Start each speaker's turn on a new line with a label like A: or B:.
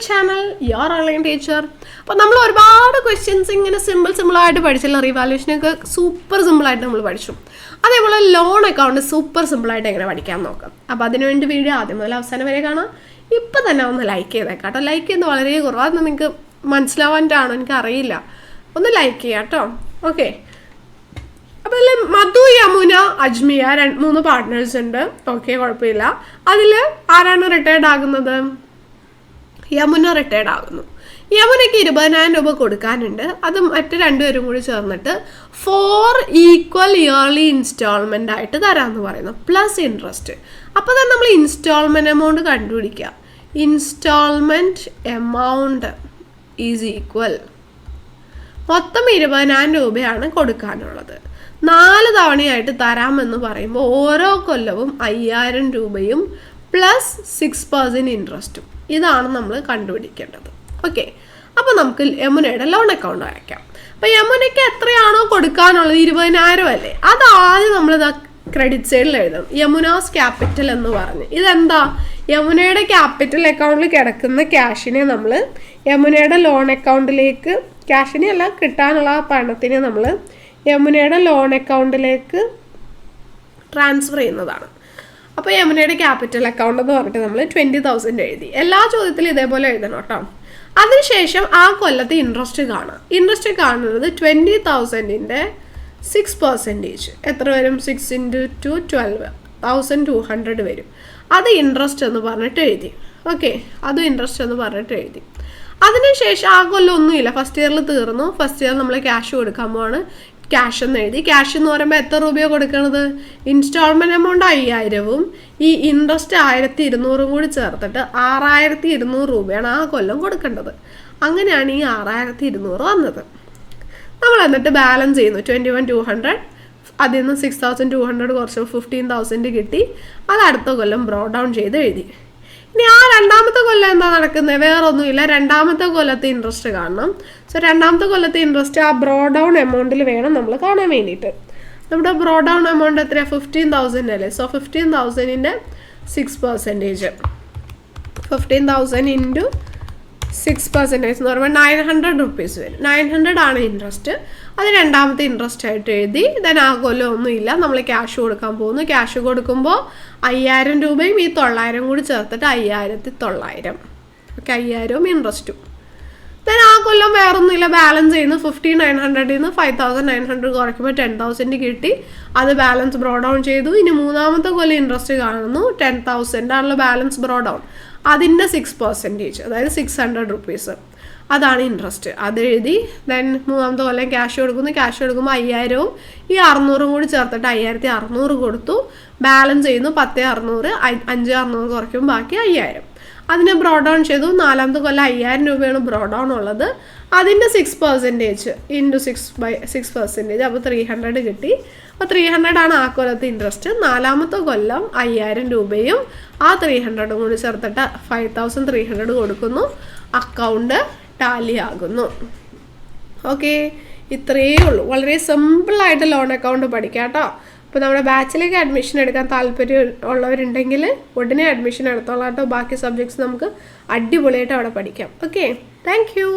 A: channel, your online teacher. അപ്പോൾ നമ്മൾ ഒരുപാട് ക്വസ്റ്റ്യൻസ് ഇങ്ങനെ സിമ്പിൾ ആയിട്ട് പഠിച്ചില്ല. റിവാലുവേഷനൊക്കെ സൂപ്പർ സിമ്പിളായിട്ട് നമ്മൾ പഠിച്ചു. അതേപോലെ ലോൺ അക്കൗണ്ട് സൂപ്പർ സിമ്പിളായിട്ട് എങ്ങനെ പഠിക്കാൻ നോക്കാം. അപ്പോൾ അതിനുവേണ്ടി വീഡിയോ ആദ്യം മുതൽ അവസാനം വരെ കാണാം. ഇപ്പം തന്നെ ഒന്ന് ലൈക്ക് ചെയ്തേക്കാം കേട്ടോ. ലൈക്ക് ചെയ്യുന്നത് വളരെ കുറവാണ്. അത് നിങ്ങൾക്ക് മനസ്സിലാവാനാണോ എനിക്കറിയില്ല. ഒന്ന് ലൈക്ക് ചെയ്യാം കേട്ടോ. ഓക്കെ, അപ്പോൾ അതിൽ മധു, യമുന, അജ്മിയ 3 പാർട്ട്നേഴ്സ് ഉണ്ട്. ഓക്കെ, കുഴപ്പമില്ല. അതിൽ ആരാണ് റിട്ടയർഡ് ആകുന്നത്? യമുന റിട്ടയർഡ് ആകുന്നു. യമുനയ്ക്ക് 20,000 രൂപ കൊടുക്കാനുണ്ട്. അത് മറ്റ് രണ്ടുപേരും കൂടി ചേർന്നിട്ട് 4 ഈക്വൽ ഇയർലി ഇൻസ്റ്റാൾമെൻ്റ് ആയിട്ട് തരാമെന്ന് പറയുന്നു, പ്ലസ് ഇൻട്രസ്റ്റ്. അപ്പോൾ തന്നെ നമ്മൾ ഇൻസ്റ്റാൾമെൻറ്റ് എമൗണ്ട് കണ്ടുപിടിക്കുക. ഇൻസ്റ്റാൾമെൻറ്റ് എമൗണ്ട് ഈസ് ഈക്വൽ, മൊത്തം 20,000 രൂപയാണ് കൊടുക്കാനുള്ളത്. 4 തവണയായിട്ട് തരാമെന്ന് പറയുമ്പോൾ ഓരോ കൊല്ലവും 5,000 രൂപയും പ്ലസ് 6% ഇൻട്രസ്റ്റും. ഇതാണ് നമ്മൾ കണ്ടുപിടിക്കേണ്ടത്. ഓക്കെ, അപ്പോൾ നമുക്ക് യമുനയുടെ ലോൺ അക്കൗണ്ട് അയക്കാം. അപ്പോൾ യമുനയ്ക്ക് എത്രയാണോ കൊടുക്കാനുള്ളത് 20,000 അല്ലേ, അത് ആദ്യം നമ്മളിത് ക്രെഡിറ്റ് സൈഡിൽ എഴുതണം. യമുനാസ് ക്യാപിറ്റൽ എന്ന് പറഞ്ഞ്. ഇതെന്താ? യമുനയുടെ ക്യാപിറ്റൽ അക്കൗണ്ടിൽ കിടക്കുന്ന ക്യാഷിനെ നമ്മൾ യമുനയുടെ ലോൺ അക്കൗണ്ടിലേക്ക്, ക്യാഷിനെ അല്ല, കിട്ടാനുള്ള പണത്തിനെ നമ്മൾ യമുനയുടെ ലോൺ അക്കൗണ്ടിലേക്ക് ട്രാൻസ്ഫർ ചെയ്യുന്നതാണ്. അപ്പോൾ യമുനയുടെ ക്യാപിറ്റൽ അക്കൗണ്ട് എന്ന് പറഞ്ഞിട്ട് നമ്മൾ 20,000 എഴുതി. എല്ലാ ചോദ്യത്തിലും ഇതേപോലെ എഴുതണം കേട്ടോ. അതിനുശേഷം ആ കൊല്ലത്തെ ഇൻട്രസ്റ്റ് കാണാം. ഇൻട്രസ്റ്റ് കാണുന്നത് 20,000ൻ്റെ 6%. എത്ര വരും? 6 × 2 12, 1,200 വരും. അത് ഇൻട്രസ്റ്റ് എന്ന് പറഞ്ഞിട്ട് എഴുതി. ഓക്കെ, അത് ഇൻട്രസ്റ്റ് എന്ന് പറഞ്ഞിട്ട് എഴുതി. അതിനുശേഷം ആ കൊല്ലം ഒന്നുമില്ല, ഫസ്റ്റ് ഇയറിൽ തീർന്നു. ഫസ്റ്റ് ഇയർ നമ്മൾ ക്യാഷ് കൊടുക്കാൻ പോവാണ്. ക്യാഷ് എന്ന് എഴുതി. ക്യാഷ് എന്ന് പറയുമ്പോൾ എത്ര രൂപയാണ് കൊടുക്കുന്നത്? ഇൻസ്റ്റാൾമെൻറ്റ് എമൗണ്ട് 5,000-ഉം ഈ ഇൻട്രസ്റ്റ് 1,200 കൂടി ചേർത്തിട്ട് 6,200 രൂപയാണ് ആ കൊല്ലം കൊടുക്കേണ്ടത്. അങ്ങനെയാണ് ഈ 6,200 വന്നത്. നമ്മൾ എന്നിട്ട് ബാലൻസ് ചെയ്യുന്നു. 21,200, അതിൽ നിന്ന് 6,200 കുറച്ച് 15,000 കിട്ടി. അത് അടുത്ത കൊല്ലം ബ്രോ ഡൗൺ ചെയ്ത് എഴുതി. ഇനി ആ രണ്ടാമത്തെ കൊല്ലം എന്താ നടക്കുന്നത്? വേറെ ഒന്നുമില്ല, രണ്ടാമത്തെ കൊല്ലത്തെ ഇൻട്രസ്റ്റ് കാണണം. സോ രണ്ടാമത്തെ കൊല്ലത്തെ ഇൻട്രസ്റ്റ് ആ ബ്രോ ഡൗൺ എമൗണ്ടിൽ വേണം നമ്മൾ കാണാൻ വേണ്ടിയിട്ട്. നമ്മുടെ ബ്രോ ഡൗൺ എമൗണ്ട് എത്രയാണ്? 15,000 അല്ലേ. സോ 15,000ൻ്റെ 6%, 15,000 × 6% എന്ന് പറയുമ്പോൾ 900 റുപ്പീസ് വരും. 900 ആണ് ഇൻട്രസ്റ്റ്. അത് രണ്ടാമത്തെ ഇൻട്രസ്റ്റ് ആയിട്ട് എഴുതി. ദെൻ ആ കൊല്ലം ഒന്നുമില്ല, നമ്മൾ ക്യാഷ് കൊടുക്കാൻ പോകുന്നു. ക്യാഷ് കൊടുക്കുമ്പോൾ 5,000 രൂപയും ഈ 900 കൂടി ചേർത്തിട്ട് 5,900. ഓക്കെ, 5,000 ഇൻട്രസ്റ്റും. ദെൻ ആ കൊല്ലം വേറൊന്നുമില്ല, ബാലൻസ് ചെയ്യുന്നു. 15,900ൽ നിന്ന് 5,900 കുറയ്ക്കുമ്പോൾ 10,000 കിട്ടി. അത് ബാലൻസ് ബ്രോ ഡൗൺ ചെയ്തു. ഇനി മൂന്നാമത്തെ കൊല്ലം ഇൻട്രസ്റ്റ് കാണുന്നു. 10,000 ആണല്ലോ ബാലൻസ് ബ്രോ ഡൗൺ. അതിൻ്റെ 6%, അതായത് 600 റുപ്പീസ്. അതാണ് ഇൻട്രസ്റ്റ്. അത് എഴുതി. ദെൻ മൂന്നാമത്തെ കൊല്ലം ക്യാഷ് കൊടുക്കുന്നു. ക്യാഷ് കൊടുക്കുമ്പോൾ 5,000-ഉം ഈ 600-ഉം കൂടി ചേർത്തിട്ട് 5,600 കൊടുത്തു. ബാലൻസ് ചെയ്യുന്നു. 10,600, 5,600 കുറയ്ക്കുമ്പോൾ ബാക്കി 5,000. അതിനെ ബ്രോ ഡൗൺ ചെയ്തു. നാലാമത്തെ കൊല്ലം 5,000 രൂപയാണ് ബ്രോ ഡൗൺ ഉള്ളത്. അതിൻ്റെ 6% × 6%, അപ്പോൾ 300 കിട്ടി. അപ്പോൾ 300 ആണ് ആ കൊല്ലത്തെ ഇൻട്രസ്റ്റ്. നാലാമത്തെ കൊല്ലം 5,000 രൂപയും ആ 300-ഉം കൂടി ചേർത്തിട്ട് 5,300 കൊടുക്കുന്നു. അക്കൗണ്ട് ടാലി ആകുന്നു. ഓക്കെ, ഇത്രയേ ഉള്ളൂ. വളരെ സിമ്പിളായിട്ട് ലോൺ അക്കൗണ്ട് പഠിക്കാം കേട്ടോ. അപ്പോൾ നമ്മുടെ ബാച്ചിലേക്ക് അഡ്മിഷൻ എടുക്കാൻ താല്പര്യം ഉള്ളവരുണ്ടെങ്കിൽ ഉടനെ അഡ്മിഷൻ എടുത്തോളാം കേട്ടോ. ബാക്കി സബ്ജക്ട്സ് നമുക്ക് അടിപൊളിയായിട്ട് അവിടെ പഠിക്കാം. Okay, thank you.